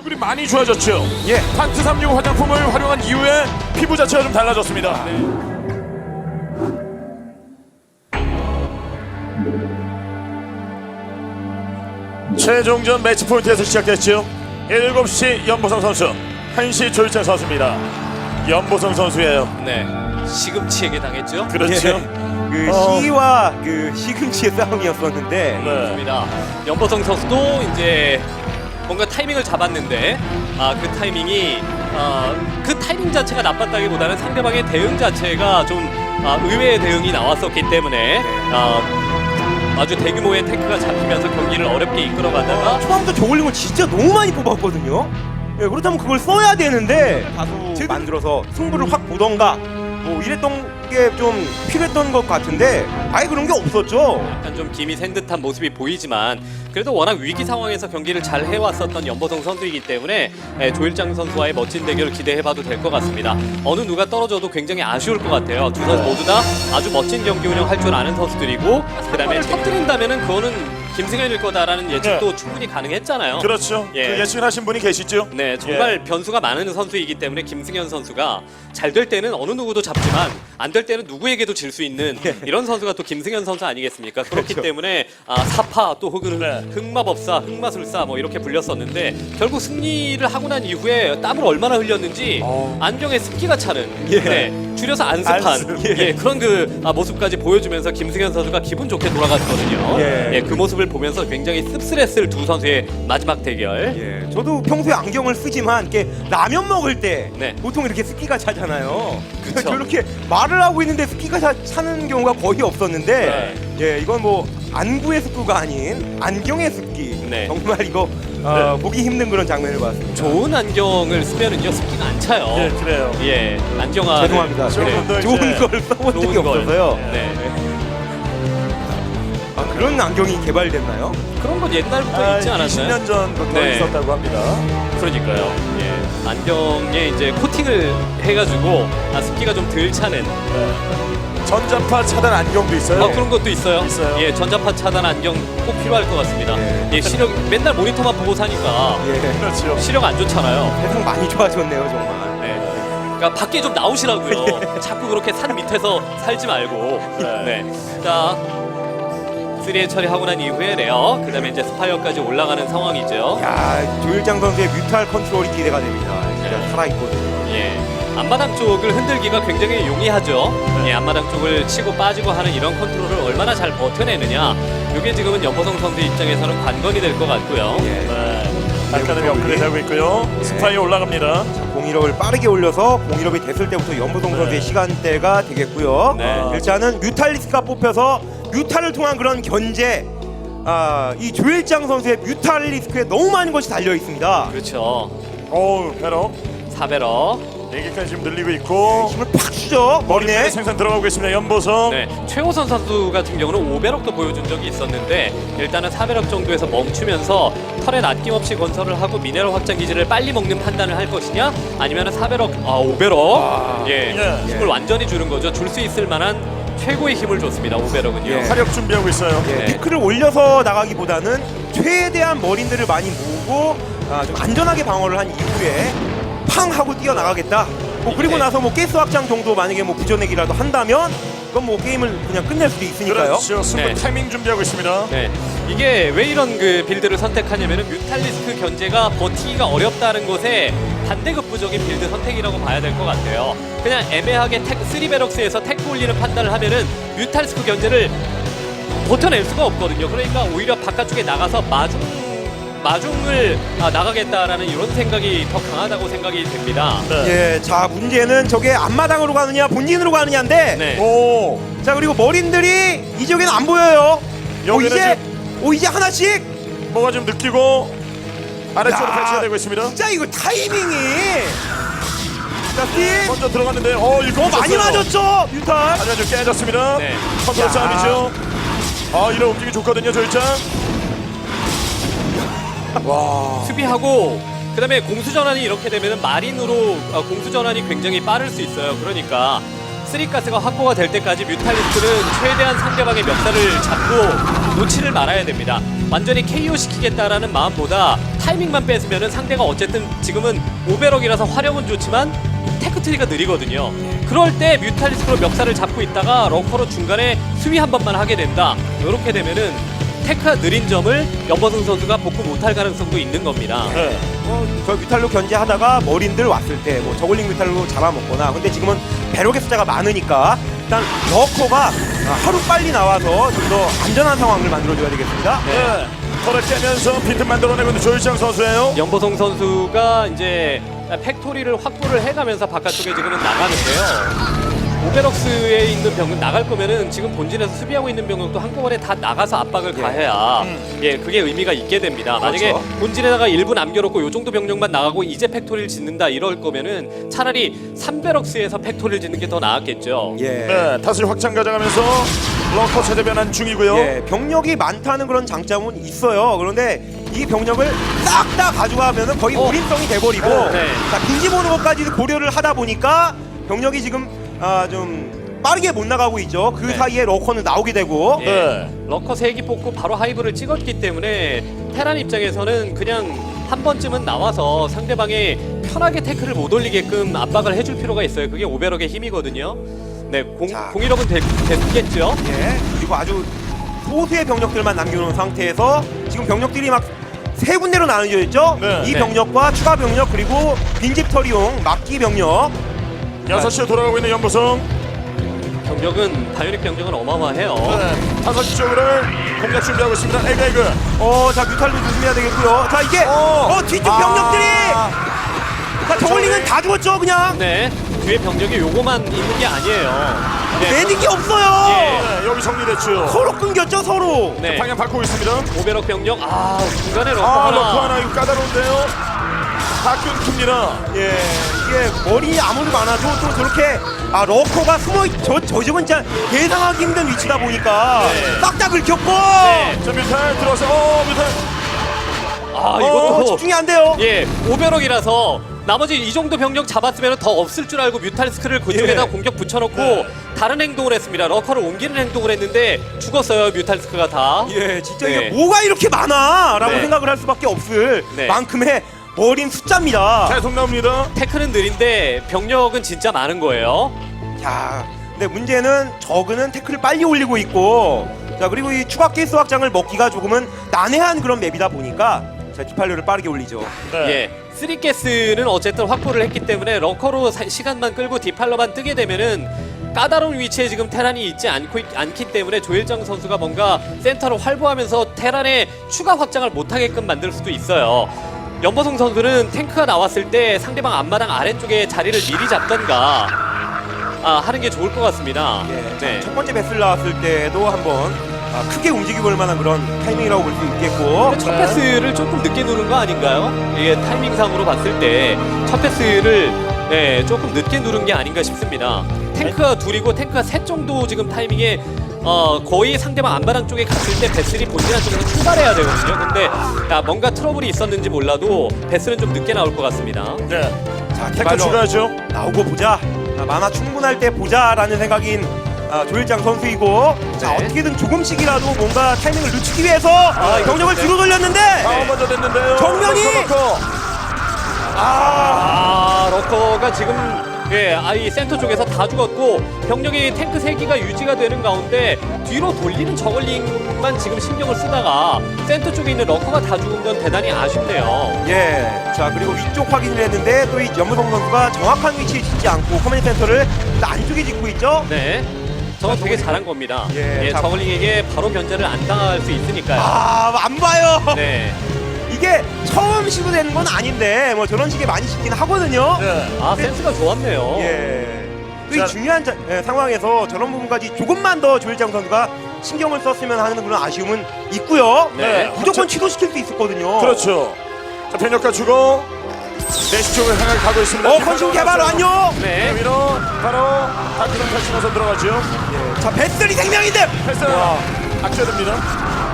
얼굴이 많이 좋아졌죠. 예. 판트 36 화장품을 활용한 이후에 피부 자체가 좀 달라졌습니다. 네. 최종전 매치 포인트에서 시작됐죠. 7시 연보성 선수, 1시 조일장 선수입니다. 연보성 선수예요. 네, 시금치에게 당했죠. 그렇죠. 그 시와 그 시금치의 싸움이었었는데 네. 입니다. 연보성 선수도 이제 뭔가 타이밍을 잡았는데 그 타이밍이 그 타이밍 자체가 나빴다기보다는 상대방의 대응 자체가 좀 의외의 대응이 나왔었기 때문에 아주 대규모의 테크가 잡히면서 경기를 어렵게 이끌어가다가 초반부터 저울링을 진짜 너무 많이 뽑았거든요. 예, 그렇다면 그걸 써야 되는데 다수 만들어서 승부를 확 보던가 뭐 이랬던 게 좀 필요했던 것 같은데 아예 그런 게 없었죠. 약간 좀 김이 샌 듯한 모습이 보이지만 그래도 워낙 위기 상황에서 경기를 잘 해왔었던 연보성 선수이기 때문에 조일장 선수와의 멋진 대결을 기대해봐도 될 것 같습니다. 어느 누가 떨어져도 굉장히 아쉬울 것 같아요. 두 선수 모두 다 아주 멋진 경기 운영할 줄 아는 선수들이고 그다음에 터뜨린다면은 그거는 김승현일 거다라는 예측도 충분히 가능했잖아요. 그렇죠. 예. 그 예측을 하신 분이 계시죠. 네, 정말 변수가 많은 선수이기 때문에 김승현 선수가 잘 될 때는 어느 누구도 잡지만 안 될 때는 누구에게도 질 수 있는 이런 선수가 또 김승현 선수 아니겠습니까? 그렇기 때문에 사파 또 혹은 흑마법사, 흑마술사 뭐 이렇게 불렸었는데 결국 승리를 하고 난 이후에 땀을 얼마나 흘렸는지 안경에 습기가 차는 네, 줄여서 안습한 안습. 그런 그 모습까지 보여주면서 김승현 선수가 기분 좋게 돌아갔거든요. 그 모습을 보면서 굉장히 씁쓸했을 두 선수의 마지막 대결. 예, 저도 평소에 안경을 쓰지만 이렇게 라면 먹을 때 네. 보통 이렇게 습기가 차잖아요. 그쵸. 저렇게 말을 하고 있는데 습기가 차는 경우가 거의 없었는데 예, 이건 뭐 안구의 습기가 아닌 안경의 습기. 네. 정말 이거 보기 힘든 그런 장면을 봤습니다. 좋은 안경을 쓰면은요 습기가 안 차요. 예, 그래요. 예, 안경아. 죄송합니다. 네. 좋은 걸 써본 적이 좋은 걸. 없어서요. 네. 아, 그런 안경이 개발됐나요? 그런 건 옛날부터 있지 않았나요? 20년 전부터 네. 있었다고 합니다. 그러니까요. 예. 안경에 이제 코팅을 해가지고 습기가 좀 덜 차는 전자파 차단 안경도 있어요. 그런 것도 있어요. 있어요. 예, 전자파 차단 안경 꼭 필요할 것 같습니다. 예, 시력 맨날 모니터만 보고 사니까 예. 그렇죠. 시력 안 좋잖아요. 세상 많이 좋아졌네요, 정말. 네. 그러니까 밖에 좀 나오시라고요. 자꾸 그렇게 산 밑에서 살지 말고. 네. 자, 3회 처리하고 난 이후에 레어, 그다음에 이제 스파이어까지 올라가는 상황이죠. 야, 조일장 선수의 뮤탈 컨트롤이 기대가 됩니다. 진짜 살아있거든요. 예. 앞마당 쪽을 흔들기가 굉장히 용이하죠. 예, 앞마당 쪽을 치고 빠지고 하는 이런 컨트롤을 얼마나 잘 버텨내느냐. 이게 지금은 연보성 선수 입장에서는 관건이 될 것 같고요. 예. 네. 아까는 업그레이드 하고 있고요. 예. 스파이어 올라갑니다. 공일업을 빠르게 올려서 공일업이 됐을 때부터 연보성 선수의 시간대가 되겠고요. 네. 일단은 뮤탈리스트가 뽑혀서 뮤탈을 통한 그런 견제, 이 조일장 선수의 뮤탈리스크에 너무 많은 것이 달려 있습니다. 그렇죠. 어우, 배럭. 사베러. 4개까지 지금 늘리고 있고 힘을 팍 주죠. 머리에. 생산 들어가고 있습니다. 연보성. 네, 최호선 선수 같은 경우는 5배럭도 보여준 적이 있었는데 일단은 4배럭 정도에서 멈추면서 털에 아낌없이 건설을 하고 미네랄 확장 기지를 빨리 먹는 판단을 할 것이냐 아니면 4배럭, 5배럭 예. 힘을 완전히 주는 거죠. 줄 수 있을 만한 최고의 힘을 줬습니다. 5배럭은요. 예. 화력 준비하고 있어요. 예, 네. 피크를 올려서 나가기보다는 최대한 머린들을 많이 모으고 좀 안전하게 방어를 한 이후에 팡 하고 뛰어나가겠다. 그리고 네. 나서 뭐 가스 확장 정도 만약에 뭐 부전액이라도 한다면 그건 뭐 게임을 그냥 끝낼 수도 있으니까요. 그렇죠. 승부 네. 타이밍 준비하고 있습니다. 네, 이게 왜 이런 그 빌드를 선택하냐면은 뮤탈리스크 견제가 버티기가 어렵다는 것에 반대급부적인 빌드 선택이라고 봐야 될 것 같아요. 그냥 애매하게 3베럭스에서 테크 올리는 판단을 하면은 뮤탈리스크 견제를 버텨낼 수가 없거든요. 그러니까 오히려 바깥쪽에 나가서 마중을 나가겠다라는 이런 생각이 더 강하다고 생각이 됩니다. 네. 예, 자 문제는 저게 앞마당으로 가느냐 본진으로 가느냐인데 네. 오. 자 그리고 머린들이 이 지역에는 안 보여요. 여기는 이제 하나씩. 뭐가 좀 느끼고 아래쪽으로 야, 배치가 되고 있습니다. 진짜 이거 타이밍이. 자 팀. 먼저 들어갔는데 이거 많이 맞았죠 뮤탈. 하지만 좀 깨졌습니다. 네. 컨트롤 야. 싸움이죠. 이런 움직임이 좋거든요. 조일장. 와. 수비하고 그다음에 공수 전환이 이렇게 되면은 마린으로 공수 전환이 굉장히 빠를 수 있어요. 그러니까 쓰리가스가 확보가 될 때까지 뮤탈리스크는 최대한 상대방의 멱살을 잡고 놓지를 말아야 됩니다. 완전히 KO 시키겠다라는 마음보다 타이밍만 뺏으면 상대가 어쨌든 지금은 오베럭이라서 화력은 좋지만 테크트리가 느리거든요. 그럴 때 뮤탈리스크로 멱살을 잡고 있다가 러커로 중간에 수위 한 번만 하게 된다. 이렇게 되면은 테크가 느린 점을 연보승 선수가 복구 못할 가능성도 있는 겁니다. 네. 저 뮤탈로 견제하다가 머린들 왔을 때 뭐 저글링 뮤탈로 잡아먹거나 근데 지금은 배럭의 숫자가 많으니까 일단 러커가 하루 빨리 나와서 좀 더 안전한 상황을 만들어줘야 되겠습니다. 네. 털을 깨면서 빈틈 만들어내고 있는 조일장 선수예요. 연보성 선수가 이제 팩토리를 확보를 해가면서 바깥쪽에 지금은 나가는데요. 오베럭스에 있는 병력 나갈 거면은 지금 본진에서 수비하고 있는 병력도 한꺼번에 다 나가서 압박을 가해야 예 그게 의미가 있게 됩니다. 만약에 그렇죠. 본진에다가 일부 남겨놓고 요 정도 병력만 나가고 이제 팩토리를 짓는다 이럴 거면은 차라리 3베럭스에서 팩토리를 짓는 게 더 나았겠죠. 예. 네, 다시 확장 가져가면서 럭커 체제 변환 중이고요. 예, 병력이 많다는 그런 장점은 있어요. 그런데 이 병력을 싹 다 가져가면은 거의 올인성이 돼버리고 네. 자, 빈집 오는 것까지도 고려를 하다 보니까 병력이 지금 좀 빠르게 못 나가고 있죠. 그 네. 사이에 러커는 나오게 되고 예, 네. 러커 3기 뽑고 바로 하이브를 찍었기 때문에 테란 입장에서는 그냥 한 번쯤은 나와서 상대방이 편하게 태클을 못 올리게끔 압박을 해줄 필요가 있어요. 그게 오베럭의 힘이거든요. 네, 자. 공일억은 됐겠죠. 예, 그리고 아주 소수의 병력들만 남겨놓은 상태에서 지금 병력들이 막 세 군데로 나눠져 있죠. 네. 이 네. 병력과 추가 병력 그리고 빈집 처리용 막기 병력 6시에 돌아가고 있는 연보성. 병력은 바이오닉 병력은 어마어마해요. 네. 5시 쪽으로 공략 준비하고 있습니다. 에그에그. 자 뮤탈도 조심해야 되겠고요. 자 이게 뒤쪽 병력들이 자 저울링은 다 죽었죠 그냥. 네, 뒤에 병력이 요거만 있는 게 아니에요. 네, 메딕이 없어요. 예. 네, 여기 정리됐죠. 서로 끊겼죠 서로. 네, 방향 바꾸고 있습니다. 오베럭 병력 중간에 러커 아, 하나. 럭커 하나 이거 까다로운데요. 다 끊깁니다. 예, 이게 머리 아무리 많아도 또 저렇게 러커가 숨어 저 집은 진짜 예상하기 힘든 위치다 보니까 네. 싹 다 긁혔고. 네. 자, 뮤탈 들어서 뮤탈. 이것도 집중이 안 돼요. 예, 오베럭이라서 나머지 이 정도 병력 잡았으면 더 없을 줄 알고 뮤탈리스크를 그쪽에다 예. 공격 붙여놓고 네. 다른 행동을 했습니다. 러커를 옮기는 행동을 했는데 죽었어요, 뮤탈리스크가 다. 예, 진짜 네. 이게 뭐가 이렇게 많아라고 네. 생각을 할 수밖에 없을 네. 만큼의 어린 숫자입니다. 계속 나옵니다. 테크는 느린데 병력은 진짜 많은 거예요. 자, 근데 문제는 저그는 태클을 빨리 올리고 있고, 자 그리고 이 추가 케이스 확장을 먹기가 조금은 난해한 그런 맵이다 보니까 자 디팔로를 빠르게 올리죠. 네. 예, 3가스는 어쨌든 확보를 했기 때문에 러커로 시간만 끌고 디팔러만 뜨게 되면은 까다로운 위치에 지금 테란이 있지 않기 때문에 조일장 선수가 뭔가 센터를 활보하면서 테란의 추가 확장을 못하게끔 만들 수도 있어요. 연보성 선수는 탱크가 나왔을 때 상대방 앞마당 아래쪽에 자리를 미리 잡던가 하는 게 좋을 것 같습니다. 예, 네. 첫 번째 베슬 나왔을 때도 한번 크게 움직여 볼 만한 그런 타이밍이라고 볼 수 있겠고. 근데 첫 패스를 조금 늦게 누른 거 아닌가요? 이게 타이밍상으로 봤을 때 첫 패스를 조금 늦게 누른 게 아닌가 싶습니다. 탱크가 둘이고 탱크가 셋 정도 지금 타이밍에 거의 상대방 안바당 쪽에 갔을 때 베슬이 본진한 쪽에서 출발해야 되거든요. 근데 뭔가 트러블이 있었는지 몰라도 베슬은 좀 늦게 나올 것 같습니다. 네. 자 태클 디팔로 추가하죠. 나오고 보자. 만화 충분할 때 보자라는 생각인 조일장 선수이고, 자 네. 어떻게든 조금씩이라도 뭔가 타이밍을 늦추기 위해서 이거 병력을 좋네. 뒤로 돌렸는데 다음 먼저 됐는데요. 정면이! 럭커. 러커가 지금 이 센터 쪽에서 다 죽었고 병력이 탱크 3기가 유지가 되는 가운데 뒤로 돌리는 저글링만 지금 신경을 쓰다가 센터 쪽에 있는 러커가 다 죽은 건 대단히 아쉽네요. 예, 자 그리고 위쪽 확인을 했는데 또 이 연무성 선수가 정확한 위치에 짓지 않고 커맨드 센터를 안쪽에 짓고 있죠. 네, 저건 되게 잘한 겁니다. 예, 자- 저글링에게 바로 견제를 안 당할 수 있으니까요. 안 봐요. 네, 이게 처음 시도되는 건 아닌데 뭐 저런 식의 많이 짓긴 하거든요. 네. 센스가 좋았네요. 예. 또 이 자- 중요한 상황에서 저런 부분까지 조금만 더 조일장 선수가 신경을 썼으면 하는 그런 아쉬움은 있고요. 네. 무조건 취소시킬 수 있었거든요. 그렇죠. 자, 변력 갖추고 4시 쪽을 향해 가고 있습니다. 컨슘 개발 완료. 네. 위로 바로 다크선 탈출해서 들어가죠. 자, 베슬이 생명인데. 패스 악재됩니다.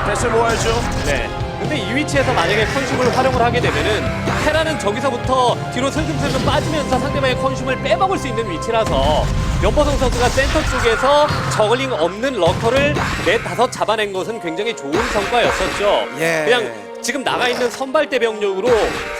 패스 모아야죠. 네. 근데 이 위치에서 만약에 컨슘을 활용을 하게 되면은 테라는 저기서부터 뒤로 슬금슬금 빠지면서 상대방의 컨슘을 빼먹을 수 있는 위치라서 연보성 선수가 센터 쪽에서 저글링 없는 러커를 4-5 잡아낸 것은 굉장히 좋은 성과였었죠. 예. 그냥 지금 나가 있는 선발대 병력으로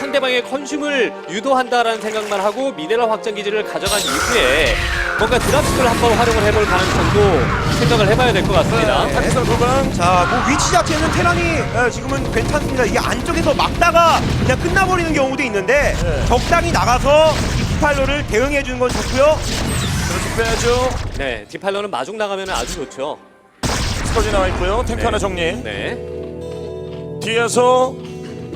상대방의 컨슘을 유도한다라는 생각만 하고 미네랄 확장 기지를 가져간 이후에 뭔가 드랍십을 한번 활용을 해볼 가능성도 생각을 해봐야 될 것 같습니다. 탁선 후방. 자, 뭐 위치 자체는 테란이 지금은 괜찮습니다. 이게 안쪽에서 막다가 그냥 끝나버리는 경우도 있는데 네. 적당히 나가서 이 디팔로를 대응해 주는 건 좋고요. 그렇게 빼야죠. 네, 디팔러는 마중 나가면 아주 좋죠. 스커지 나와 있고요. 탱크 하나 정리. 네. 뒤에서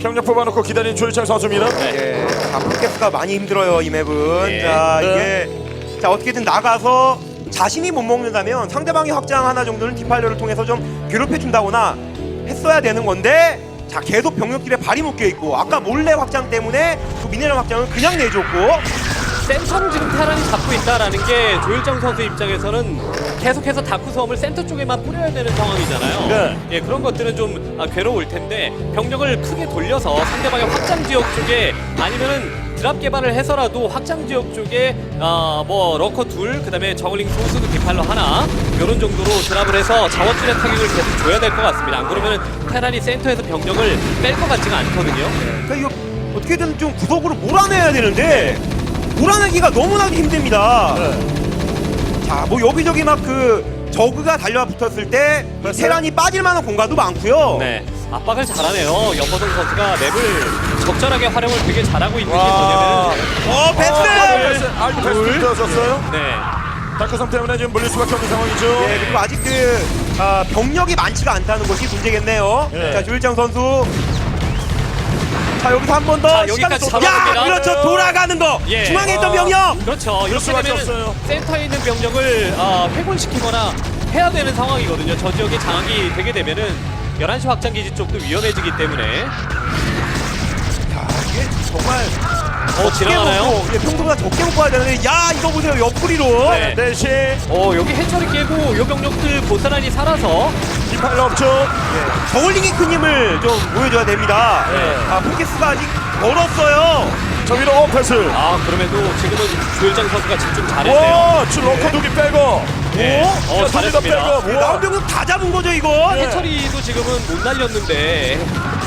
병력 뽑아놓고 기다리는 조일장 선수입니다. 예, 자, 프로게스가 많이 힘들어요, 이 맵은. 네. 자, 네. 이게 자 어떻게든 나가서 자신이 못 먹는다면 상대방의 확장 하나 정도는 디팔로를 통해서 좀 괴롭혀 준다거나 했어야 되는 건데 자, 계속 병력들에 발이 묶여 있고 아까 몰래 확장 때문에 그 미네랄 확장을 그냥 내줬고 센터를 지금 테란이 잡고 있다라는 게 조일정 선수 입장에서는 계속해서 다크섬을 센터 쪽에만 뿌려야 되는 상황이잖아요. 네. 예, 그런 것들은 좀 괴로울 텐데 병력을 크게 돌려서 상대방의 확장 지역 쪽에 아니면은 드랍 개발을 해서라도 확장 지역 쪽에 뭐 러커 둘, 그다음에 저글링 소수 디팔러 하나 이런 정도로 드랍을 해서 자원줄의 타격을 계속 줘야 될 것 같습니다. 안 그러면은 테란이 센터에서 병력을 뺄 것 같지가 않거든요. 그러니까 이거 어떻게든 좀 구석으로 몰아내야 되는데 몰아내기가 너무나도 힘듭니다. 네. 자, 뭐 여기저기 막 그 저그가 달려붙었을 때 맞아요. 테란이 빠질 만한 공간도 많고요. 네, 압박을 잘하네요. 연보성 선수가 맵을 적절하게 활용을 되게 잘하고 있는 게 와. 뭐냐면 베스트! 아이고 베스트 들어졌어요. 네, 다크섬 때문에 지금 물릴 수밖에 없는 상황이죠. 예, 그리고 아직 병력이 많지가 않다는 것이 문제겠네요. 예. 자, 조일장 선수. 자, 여기서 한 번 더. 자, 여기까지 잡아갑니다. 야, 그렇죠. 돌아가는 거. 예. 중앙에 있던 병력. 그렇죠. 이렇게 수밖에 되면 없어요. 센터에 있는 병력을 회군시키거나 해야 되는 상황이거든요. 저 지역에 장악이 되게 되면은 11시 확장 기지 쪽도 위험해지기 때문에 야, 이게 정말 지나가나요? 예, 평소보다 적게 먹고 가야 되는데 야, 이거 보세요. 옆구리로. 네. 넷시 여기 해처리 깨고 요 병력들 고스란히 살아서 디팔러 없죠. 예, 저울링이 큰 힘을 좀 보여줘야 됩니다. 네. 아, 포켓스가 아직 멀었어요. 저 위로 패스. 그럼에도 지금은 조일장 선수가 집중 잘했네요. 와, 줄 로커 두기 빼고. 네. 자, 잘했습니다. 빼고. 나온 병력 다 잡은 거죠, 이거. 네. 해처리도 지금은 못 날렸는데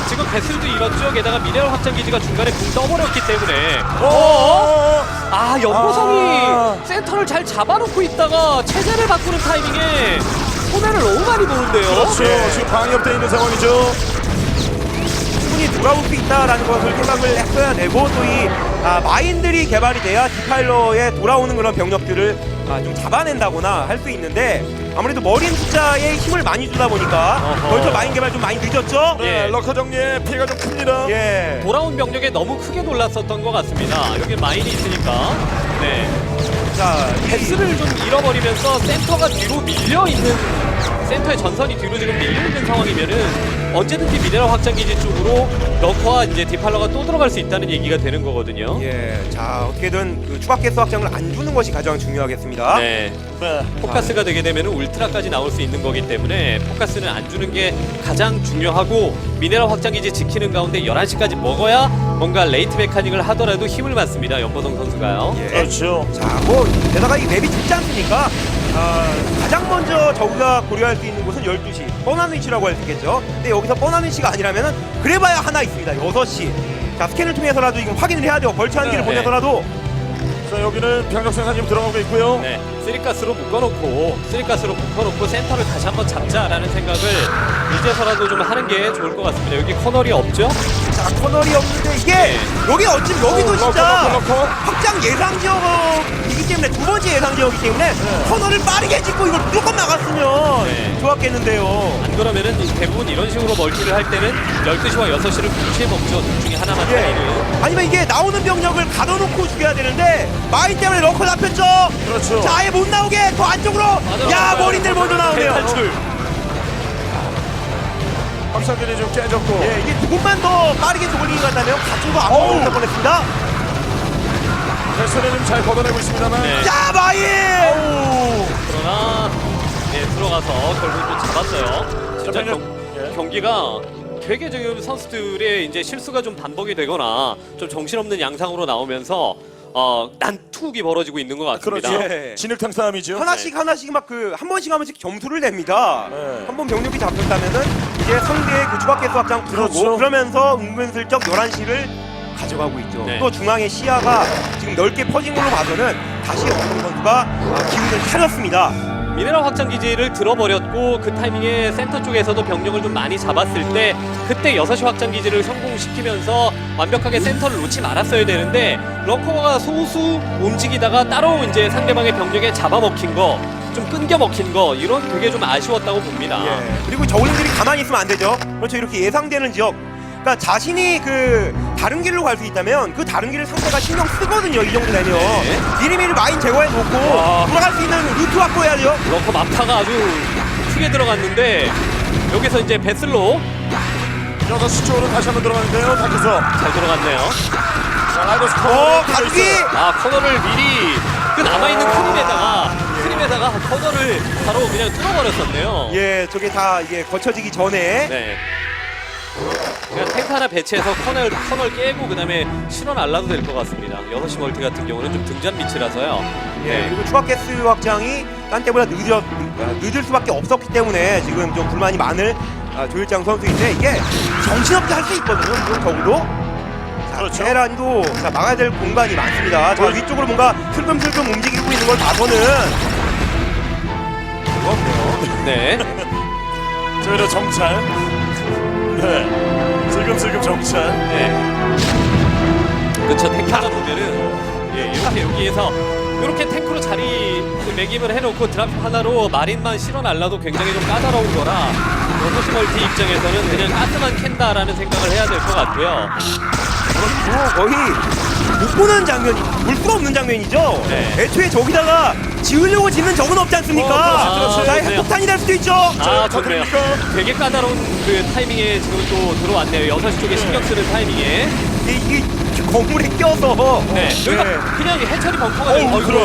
지금 배슬도 잃었죠. 게다가 미네랄 확장 기지가 중간에 붕 떠버렸기 때문에 연보성이 센터를 잘 잡아놓고 있다가 체제를 바꾸는 타이밍에 손해를 너무 많이 보는데요. 그렇죠. 네. 지금 방역돼 있는 상황이죠. 충분히 돌아올 수 있다라는 것을 생각을 했어야 되고 또 이 마인들이 개발이 돼야 디파일러에 돌아오는 그런 병력들을 좀 잡아낸다거나 할 수 있는데 아무래도 머린 숫자에 힘을 많이 주다 보니까 어허. 벌써 마인 개발 좀 많이 늦었죠? 네, 예. 러커 정리에 피해가 좀 큽니다. 예. 돌아온 병력에 너무 크게 놀랐었던 것 같습니다. 여기 마인이 있으니까. 네. 자, 패스를 좀 잃어버리면서 센터가 뒤로 밀려 있는 센터의 전선이 뒤로 지금 밀려 있는 상황이면은 언제든지 미네랄 확장 기지 쪽으로 러커와 이제 디팔러가 또 들어갈 수 있다는 얘기가 되는 거거든요. 예. 자, 어떻게든 그 추가 개수 확장을 안 주는 것이 가장 중요하겠습니다. 네. 네. 포커스가 되게 되면 울트라까지 나올 수 있는 거기 때문에 포커스는 안 주는 게 가장 중요하고 미네랄 확장 기지 지키는 가운데 11시까지 먹어야 뭔가 레이트 메카닉을 하더라도 힘을 받습니다. 연보성 선수가요. 예. 그렇죠. 자, 뭐 게다가 이 맵이 좁지 않습니까? 가장 먼저 저우가 고려할 수 있는 곳은 12시 뻔한 위치라고 할 수 있겠죠. 근데 여기서 뻔한 위치가 아니라면 그래봐야 하나 있습니다. 6시. 자, 스캔을 통해서라도 지금 확인을 해야 돼요. 벌처 한 기를 네. 보내서라도. 자, 여기는 병력 생산이 들어가고 있고요. 네, 쓰리가스로 묶어놓고 센터를 다시 한번 잡자라는 생각을 이제서라도 좀 하는 게 좋을 것 같습니다. 여기 커널이 없죠? 자, 커널이 없는데 이게 네. 여기 어찌 여기도 진짜 넣고. 확장 예상 지역이기 때문에 두 번째 예상 지역이기 때문에 커널을 빠르게 짓고 이걸 무조건 막았으면 네. 좋았겠는데요. 안 그러면은 대부분 이런 식으로 멀티를 할 때는 12시와 6시를 동시에 먹죠. 둘 중에 하나만 예. 차이는. 아니면 이게 나오는 병력을 가둬놓고 죽여야 되는데 마인 때문에 러커 잡혔죠. 그렇죠. 자, 아예 못 나오게 더 안쪽으로. 야, 맞아요. 머리들 먼저 나오네요. 탈출. 확산기는 좀 깨졌고. 예, 이게 조금만 더 빠르게 저글링이 간다면 가쪽도 안 어우. 먹을 뻔했습니다. 패스는 좀 잘 걷어내고 있습니다만. 네. 자, 마인. 그러나 들어가서 결국 또 잡았어요. 진짜 병력, 예. 경기가 되게 지금 선수들의 이제 실수가 좀 반복이 되거나 좀 정신없는 양상으로 나오면서 난투극이 벌어지고 있는 것 같습니다. 그렇죠. 예. 진흙탕 싸움이죠. 하나씩 막 그 한 번씩 한 번씩 점수를 냅니다. 네. 한 번 병력이 잡혔다면은 이제 상대의 그 추가 개수 확장 부르고 그렇죠. 그러면서 은근슬쩍 11시를 가져가고 있죠. 네. 또 중앙의 시야가 지금 넓게 퍼진 걸로 봐서는 다시 엄청 선수가 기운을 차렸습니다. 미네랄 확장 기지를 들어버렸고 그 타이밍에 센터 쪽에서도 병력을 좀 많이 잡았을 때 그때 6시 확장 기지를 성공시키면서 완벽하게 센터를 놓지 말았어야 되는데 러커가 소수 움직이다가 따로 이제 상대방의 병력에 잡아먹힌 거, 좀 끊겨 먹힌 거 이런 되게 좀 아쉬웠다고 봅니다. 예. 그리고 저울링들이 가만히 있으면 안 되죠. 그렇죠. 이렇게 예상되는 지역. 그러니까 자신이 그 다른 길로 갈 수 있다면 그 다른 길을 상대가 신경 쓰거든요. 이 정도 되면 네. 미리미리 마인 제거해 놓고 돌아갈 수 있는 루트 확보해야죠. 러커 막타가 아주 크게 들어갔는데 여기서 이제 베슬로 6시 쪽으로 다시 한번 들어가는데요. 밖에서. 잘 들어갔네요. 자, 라이더스 코너. 가두기! 커널을 미리 그 남아있는 크림에다가 커널을 바로 그냥 뚫어버렸었네요. 예, 저게 다 이게 거쳐지기 전에 네. 그냥 탱크 하나 배치해서 커널 깨고 그다음에 실어 날라도 될 것 같습니다. 6시 멀티 같은 경우는 좀 등잔 밑이라서요. 예, 네. 그리고 추가 가스 확장이 딴 때보다 늦을 수밖에 없었기 때문에 지금 좀 불만이 많을 조일장 선수인데 이게 정신없게 할 수 있거든요. 이건 적어도. 자, 그렇죠. 테란도 막아야 될 공간이 많습니다. 저 위쪽으로 뭔가 슬금슬금 움직이고 있는 걸 봐서는 그렇네요. 네. 저희로 정찰. 네. 슬금슬금 정찰. 네. 그쵸, 탱크가 보면은 예, 이렇게 여기에서 이렇게 탱크로 자리 매김을 해놓고 드랍 하나로 마린만 실어 날라도 굉장히 좀 까다로운 거라 6시 멀티 입장에서는 그냥 가스만 캔다라는 생각을 해야 될 것 같고요. 거의 못 보는 장면이 볼 수가 없는 장면이죠. 네. 애초에 저기다가 지으려고 짓는 적은 없지 않습니까? 그렇죠. 자, 그렇네요. 핵폭탄이 될 수도 있죠. 좋네요. 되게 까다로운 그 타이밍에 지금 또 들어왔네요. 6시 쪽에 신경 쓰는 타이밍에. 이게 건물에 껴서 네. 여기가 네. 그냥 해처리 벙커가 되고 울트라.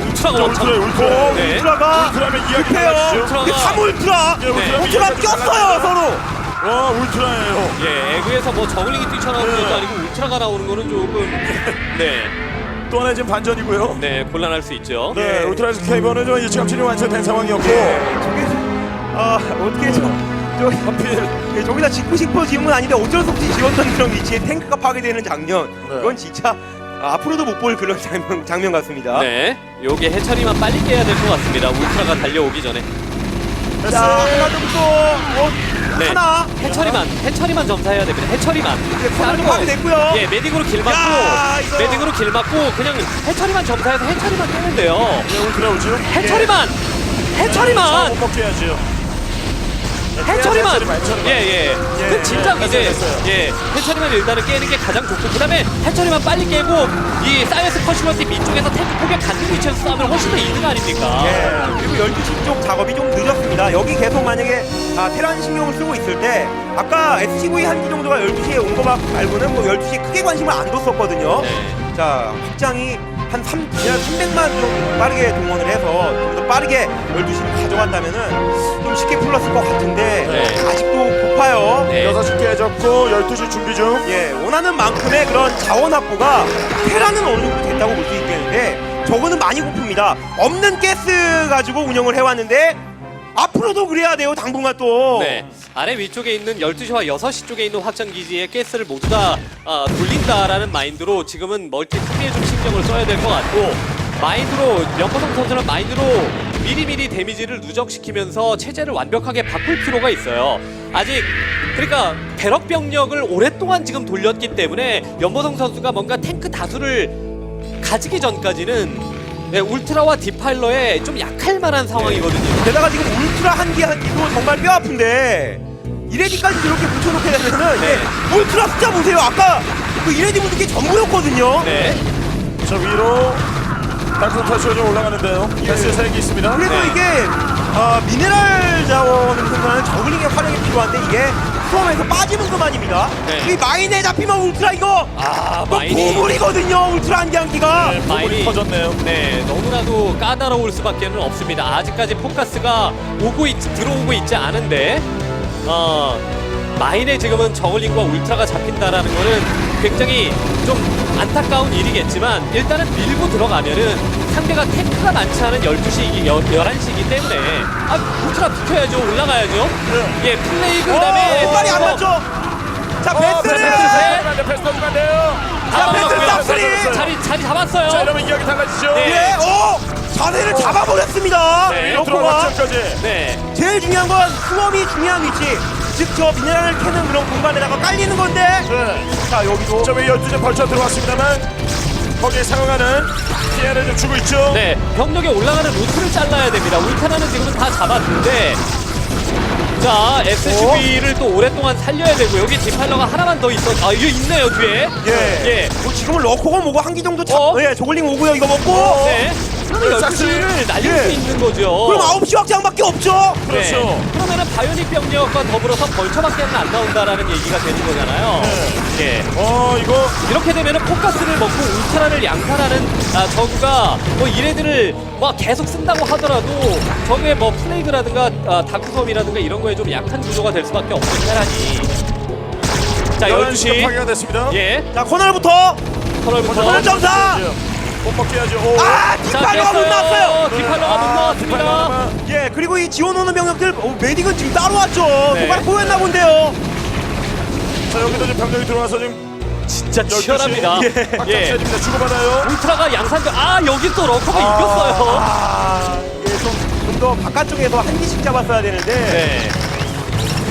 울트라가 엄청. 울트라. 네. 울트라가 울트라면 이야기 급해요. 달라지죠. 이게 3울트라. 예, 울트라면 울트라 이야기가 좀 꼈어요 달라지죠. 서로. 와, 울트라예요. 예, 에그에서 뭐 저글링이 뛰쳐나오는 네. 것도 아니고 울트라가 나오는 거는 조금 네, 또 하나의 지금 반전이고요. 네 곤란할 수 있죠. 네, 예. 울트라에서 케이버는 좀 일찌감치 완성된 상황이었고. 저게 어떻게 저 하필. 저기다 짓고 싶어 지은 건 아닌데 어쩔 수 없이 지었던 그런 위치에 탱크가 파괴되는 장면. 네. 이건 진짜 앞으로도 못 볼 그런 장면 같습니다. 네, 요게 해처리만 빨리 깨야 될 것 같습니다. 울트라가 달려오기 전에. 자, 하나 정도 네, 하나 해처리만 점사해야 됩니다. 해처리만. 네, 코너도 다른 거, 파괴됐고요. 예, 메딕으로 길 야, 막고, 이거. 메딕으로 길 막고 그냥 해처리만 점사해서 해처리만 깨면 돼요. 네, 울트라 오죠. 해처리만, 자, 해처리만. 못 먹게 해야죠. 해처리만 해처리만. 예예 그 진짜 이제 됐어요. 예 해처리만 일단은 깨는 게 가장 좋고 그다음에 해처리만 빨리 깨고 이 사이언스 커슈러스 밑쪽에서 탱크 포격 갖는 위치에서 싸우면 훨씬 더 이득 아닙니까? 예, 그리고 12시 쪽 작업이 좀 늦었습니다. 여기 계속 만약에 테란 신경을 쓰고 있을 때 아까 SCV 한 기 정도가 12시에 온 거 말고는 뭐 12시에 크게 관심을 안 뒀었거든요. 네. 자, 확장이 한 300만 좀 빠르게 동원을 해서 좀 더 빠르게 12시를 가져갔다면은 좀 쉽게 풀렸을 것 같은데 네. 아직도 고파요. 네. 6시 깨졌고 12시 준비 중. 예, 원하는 만큼의 그런 자원 확보가 테라는 어느 정도 됐다고 볼 수 있겠는데 저거는 많이 고픕니다. 없는 가스 가지고 운영을 해왔는데 앞으로도 그래야 돼요. 당분간 또. 네. 아래 위쪽에 있는 12시와 6시 쪽에 있는 확장기지의 가스를 모두 다 돌린다라는 마인드로 지금은 멀티 수비에 좀 신경을 써야 될 것 같고 마인드로 연보성 선수는 마인드로 미리미리 데미지를 누적시키면서 체제를 완벽하게 바꿀 필요가 있어요. 아직 그러니까 배럭 병력을 오랫동안 지금 돌렸기 때문에 연보성 선수가 뭔가 탱크 다수를 가지기 전까지는 네, 울트라와 디파일러에 좀 약할 만한 상황이거든요. 게다가 지금 울트라 한 기도 정말 뼈 아픈데 이레디까지 이렇게 붙여놓게 되면은 네. 이게 울트라 숫자 보세요. 아까 그 이레디 묻은 게 전부였거든요. 네. 저 위로 땅콩 탈수가 좀 올라가는데요. 패스 3개 있습니다. 그래도 네. 이게 미네랄 자원을 생산하는 저글링의 활용이 필요한데 이게 수험에서 빠지는 것만입니다. 네. 이 마인에 잡히면 울트라 이거 마인이 보물이거든요. 울트라 한 개 한 기가. 네, 보물이 터졌네요. 네, 너무나도 까다로울 수밖에는 없습니다. 아직까지 포커스가 들어오고 있지 않은데 마인에 지금은 저글링과 울트라가 잡힌다라는 거는 굉장히 좀 안타까운 일이겠지만 일단은 밀고 들어가면은 상대가 탱크가 많지 않은 12시, 11시이기 때문에 울트라 비켜야죠. 올라가야죠. 예, 플레이그 그다음에 말이 안 맞죠? 자, 베스를! 패스 터지면 안 돼요. 자, 베스를 싹쓸이! 자리 잡았어요. 자, 이러면 이야기 달라지죠. 네. 예, 자세를 잡아버렸습니다. 네. 러커가. 들어갔죠까지. 네. 제일 중요한 건 수험이 중요한 위치. 즉, 저 미네랄을 캐는 그런 공간에다가 깔리는 건데. 네. 자, 여기도. 점에 12점 벌쳐 들어왔습니다만 거기에 상응하는 피해를 좀 주고 있죠. 네, 병력에 올라가는 루트를 잘라야 됩니다. 울타나는 지금은 다 잡았는데 자, SCV를 또 오랫동안 살려야 되고 여기 디팔러가 하나만 더 이게 있네요, 뒤에. 예. 지금은 러커가 뭐고 한 기 정도 예, 조글링 오고요. 이거 먹고. 네. 그러면 12시를 날릴 예. 수 있는 거죠. 그럼 9시 확장밖에 없죠. 그렇죠. 네. 그러면은 바이오닉 병력과 더불어서 벌처밖에 안 나온다라는 얘기가 되는 거잖아요. 예. 이거 이렇게 되면은 포커스를 먹고 울트라를 양산하는 저그가 뭐 이레들을 뭐 계속 쓴다고 하더라도 저그의 뭐 플레이그라든가 다크섬이라든가 이런 거에 좀 약한 구조가 될 수밖에 없는 테란이. 자, 12시 12시. 파괴가 됐습니다. 예. 자, 코너부터. 터널부터. 코너 점사. 못 먹게 해야죠. 디팔러가 못 나왔어요. 디팔러가 못 나왔습니다. 예, 그리고 이 지원 오는 병력들 메딕은 지금 따로 왔죠. 네. 정말 보였나 본데요. 자, 여기도 지금 병력이 들어와서 지금 진짜 치열합니다. 예. 확장시켜집니다. 주고받아요. 울트라가 양산도 여기 또 러커가 이겼어요. 이게 좀 더 바깥쪽에서 한 기씩 잡았어야 되는데. 네.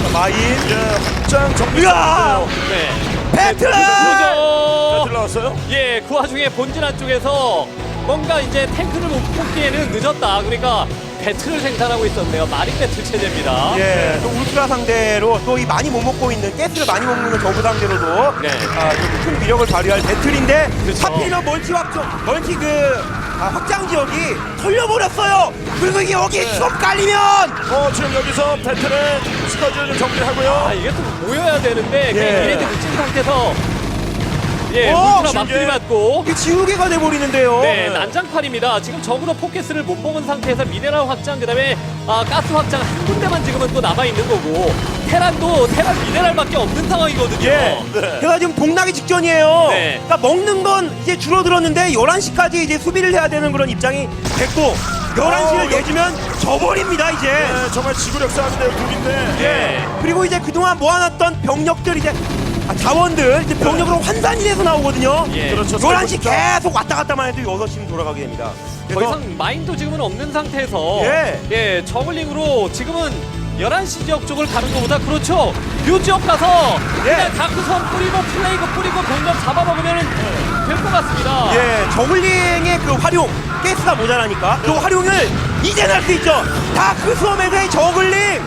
자, 마인. 예, 확장 정리. 으아! 네. 배틀! 그죠. 들어왔어요. 예, 그 와중에 본진 안쪽에서 뭔가 이제 탱크를 못 뽑기에는 늦었다. 그러니까 배틀을 생산하고 있었네요. 마린 배틀 체제입니다. 예, 또 울트라 상대로 또 이 많이 못 먹고 있는 가스를 많이 못 먹는 저그 상대로도 네. 좀 큰 위력을 발휘할 배틀인데 그렇죠. 하필이면 멀티 확장 지역이 털려버렸어요. 그리고 이게 여기 좀 깔리면 지금 여기서 배틀을 스커지를 좀 정리하고요. 이게 또 모여야 되는데 예. 그냥 이레드 묻힌 상태에서 예, 오, 울트라 막들이 맞고 이게 지우개가 돼버리는데요. 네, 난장판입니다. 지금 적으로 포켓스를 못 먹은 상태에서 미네랄 확장, 그 다음에 가스 확장 한 군데만 지금은 또 남아있는 거고 테란 미네랄밖에 없는 상황이거든요. 예. 제가 지금 동나기 직전이에요. 네. 그러니까 먹는 건 이제 줄어들었는데 11시까지 이제 수비를 해야 되는 그런 입장이 됐고 11시를 내주면 져버립니다 이제. 네, 정말 지구력 싸움인데요, 둘인데. 예. 그리고 이제 그동안 모아놨던 병력들 이제 자원들 이제 병력으로 환산이 돼서 나오거든요. 예. 그렇죠. 11시 계속 왔다 갔다만 해도 6시면 돌아가게 됩니다. 더 그래서 이상 마인도 지금은 없는 상태에서 예. 저글링으로 지금은 11시 지역 쪽을 가는 것보다 그렇죠. 요 지역 가서 그냥 다크섬 뿌리고 플레이그 뿌리고 병력 잡아먹으면 될 것 같습니다. 예, 저글링의 그 활용, 가스가 모자라니까 그 활용을 이제는 할 수 있죠. 다 그 수험에서의 저글링.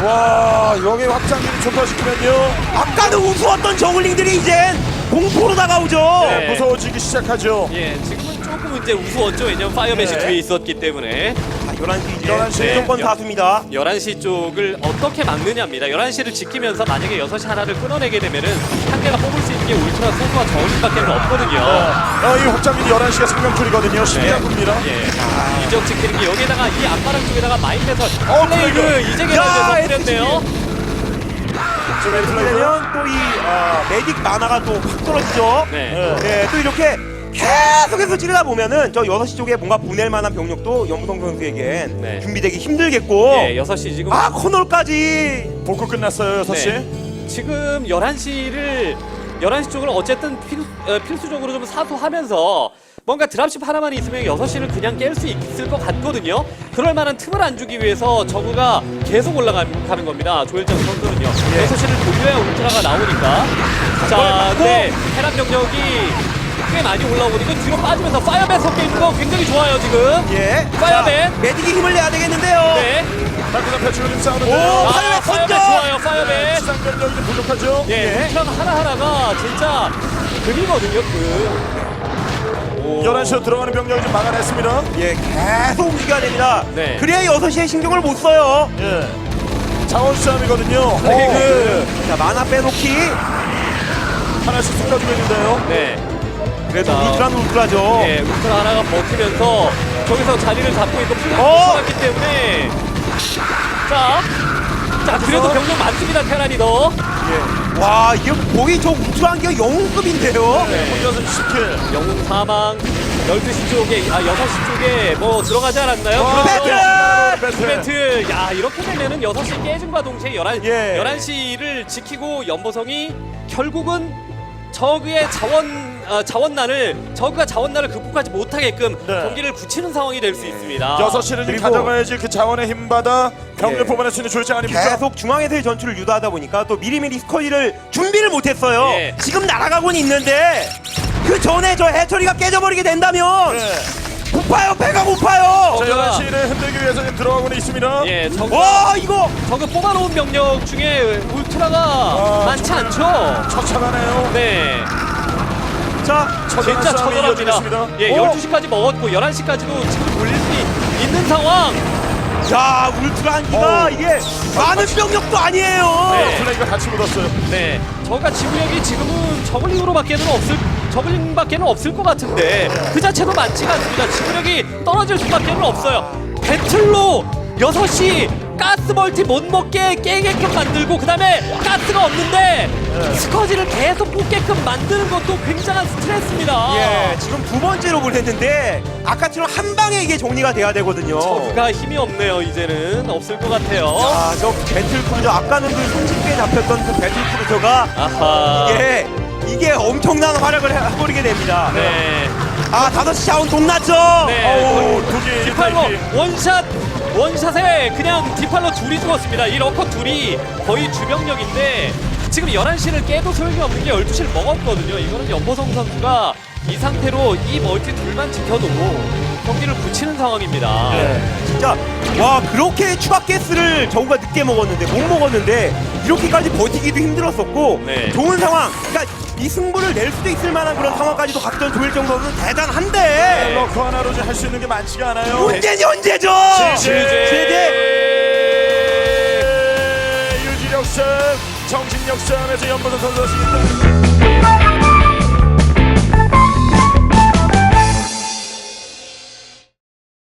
와, 여기 확장기를 좁혀시키면요. 아까는 우스웠던 저글링들이 이젠 공포로 다가오죠. 네. 무서워지기 시작하죠. 예, 지금은 조금 이제 우스웠죠. 왜냐면 파이어벳이 네. 뒤에 있었기 때문에. 자, 11시 이제 11시. 무조건 다수입니다. 11시 쪽을 어떻게 막느냐입니다. 11시를 지키면서 만약에 6시 하나를 끊어내게 되면은 상대가 뽑을 수 있는 게 울트라 소수와 저울밖에 없거든요. 이 확장기는 11시가 생명줄이거든요. 12야구입니다. 예. 이 지역 지키는 게 여기다가 이 앞바람 쪽에다가 마인 배설 플레이그 플레이그. 이제 야, 개발돼서 뿌렸네요. 그러면 또 이 메딕 만화가 또 확 떨어지죠. 네. 네, 또 이렇게 계속해서 찌르다 보면은 저 6시 쪽에 뭔가 보낼 만한 병력도 연무성 선수에겐 네. 준비되기 힘들겠고 예, 6시 지금 코널까지 복구 끝났어요, 6시. 네. 지금 11시 쪽을 어쨌든 필수적으로 좀 사수하면서 뭔가 드랍십 하나만 있으면 6시를 그냥 깰 수 있을 것 같거든요. 그럴 만한 틈을 안 주기 위해서 저그가 계속 올라가는 겁니다. 조일장 선수는요. 6시를 돌려야 울트라가 나오니까. 자, 네. 테란 병력이 꽤 많이 올라오니까 뒤로 빠지면서 파이어벳 섞여 있는 거 굉장히 좋아요, 지금. 예. 파이어벳. 메딕이 힘을 내야 되겠는데요. 네. 다크선 패치로 좀 오, 싸우는데요. 파이어벳 파이어벳 선정! 좋아요, 파이어벳. 시상전력이 좀 부족하죠. 예, 울트라가 하나하나가 진짜 금이거든요, 11시로 들어가는 병력이 좀 막아냈습니다. 예, 계속 움직여야 됩니다. 네. 그래야 6시에 신경을 못 써요. 예. 자원 싸움이거든요. 자, 만화 빼놓기. 하나씩 쏟아주고 있는데요. 네. 그래도 자. 울트라는 울트라죠. 예, 울트라 하나가 버티면서 저기서 자리를 잡고 있고 플레이가 어! 들어갔기 때문에 자, 자, 그래도 병력 많습니다, 테라니더. 예. 와, 이게 거의 저 우주한 게 영웅급인데요. 네. 혼자서 10킬. 영웅 사망. 12시 쪽에, 6시 쪽에 뭐 들어가지 않았나요? 배틀! 배틀. 야, 이렇게 되면은 6시 깨짐과 동시에 예. 11시를 지키고 연보성이 결국은 저그의 저그가 자원난을 극복하지 못하게끔 네. 경기를 굳히는 상황이 될 수 있습니다. 6시를 그리고- 가져가야지 그 자원의 힘받아 병력 예. 뽑아낼 수 있는 조일장 아닙니까? 계속 중앙에서의 전투를 유도하다 보니까 또 미리미리 스커지를 준비를 못했어요. 예. 지금 날아가고는 있는데 그 전에 저 해처리가 깨져버리게 된다면 네. 고파요, 배가 고파요. 자, 저그가- 11시를 흔들기 위해서 지금 들어가고는 있습니다. 예, 와, 이거 저그 뽑아놓은 병력 중에 울트라가 많지 않죠. 처참하네요. 네, 자, 처절한 진짜 싸움이 이어지고 처절합니다. 있습니다. 예, 오. 12시까지 먹었고 11시까지도 지금 돌릴 수 있는 상황. 자, 울트라 한기가 어우. 이게 많은 병력도 아니에요. 네. 플레이가 같이 묻었어요. 네, 저가 지구력이 지금은 저글링밖에는 없을 것 같은데 그 자체도 많지가 않습니다. 지구력이 떨어질 수밖에는 없어요. 배틀로 6시 가스 멀티 못 먹게 깨게끔 만들고 그 다음에 가스가 없는데 스커지를 계속 뽑게끔 만드는 것도 굉장한 스트레스입니다. 예, 지금 두 번째로 보냈는데 아까처럼 한 방에 이게 정리가 돼야 되거든요. 저그가 힘이 없네요. 이제는 없을 것 같아요. 아, 저 배틀크루저 아까는 그 손쉽게 잡혔던 그 배틀크루저가 아하. 이게 엄청난 활약을 해버리게 됩니다. 네. 아, 5시 자원 동났죠? 네. 어우, 두기 디팔로 원샷에 그냥 디팔로 둘이 죽었습니다. 이 러커 둘이 거의 주병력인데 지금 11시를 깨도 소용이 없는 게 12시를 먹었거든요. 이거는 연보성 선수가 이 상태로 이 멀티 둘만 지켜도 경기를 굳히는 상황입니다. 진짜 와, 그렇게 추가 가스를 저우가 늦게 먹었는데 못 먹었는데 이렇게까지 버티기도 힘들었었고 네. 좋은 상황. 그러니까 이 승부를 낼 수도 있을 만한 그런 상황까지도 갔던 조일정 선수는 대단한데 러커 하나로 할 수 있는 게 많지가 않아요. 문제는 현재죠. 제재 유지력선 정신력선에서 연보선 선수가